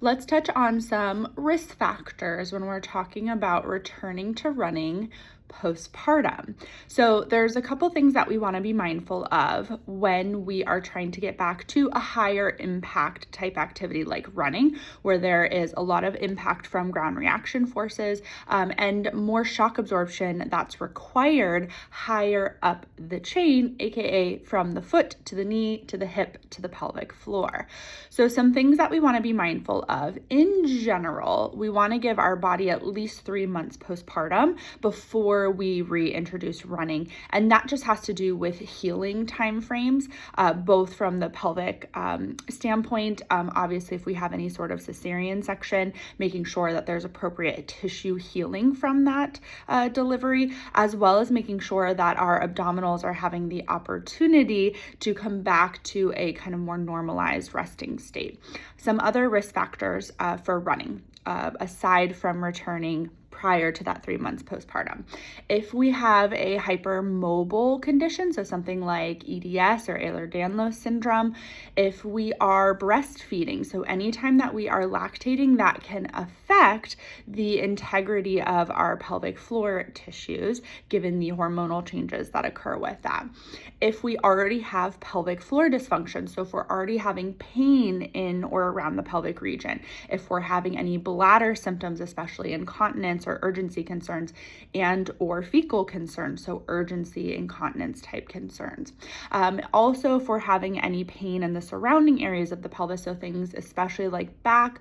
Let's touch on some risk factors when we're talking about returning to running postpartum. So there's a couple things that we want to be mindful of when we are trying to get back to a higher impact type activity like running, where there is a lot of impact from ground reaction forces and more shock absorption that's required higher up the chain, aka from the foot to the knee to the hip to the pelvic floor. So some things that we want to be mindful of in general, we want to give our body at least 3 months postpartum before we reintroduce running. And that just has to do with healing timeframes, both from the pelvic standpoint. Obviously, if we have any sort of cesarean section, making sure that there's appropriate tissue healing from that delivery, as well as making sure that our abdominals are having the opportunity to come back to a kind of more normalized resting state. Some other risk factors for running, aside from returning prior to that 3 months postpartum. If we have a hypermobile condition, so something like EDS or Ehlers-Danlos syndrome, if we are breastfeeding, so anytime that we are lactating, that can affect the integrity of our pelvic floor tissues, given the hormonal changes that occur with that. If we already have pelvic floor dysfunction, so if we're already having pain in or around the pelvic region, if we're having any bladder symptoms, especially incontinence or urgency concerns, and or fecal concerns, so urgency, incontinence type concerns. Also, if we're having any pain in the surrounding areas of the pelvis, so things especially like back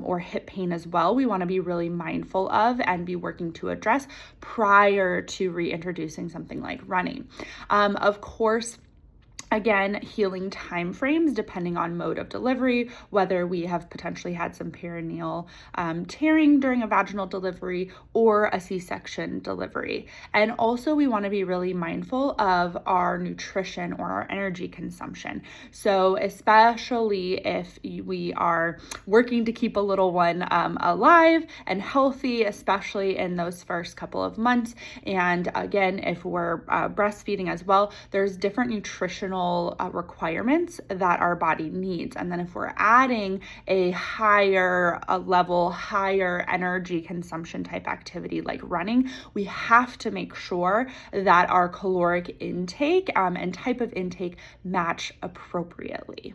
or hip pain as well, we want to be really mindful of and be working to address prior to reintroducing something like running. Of course, again, healing timeframes depending on mode of delivery, whether we have potentially had some perineal tearing during a vaginal delivery or a C-section delivery. And also we want to be really mindful of our nutrition or our energy consumption. So especially if we are working to keep a little one alive and healthy, especially in those first couple of months. And again, if we're breastfeeding as well, there's different nutritional requirements that our body needs. And then if we're adding a higher level, higher energy consumption type activity like running, we have to make sure that our caloric intake and type of intake match appropriately.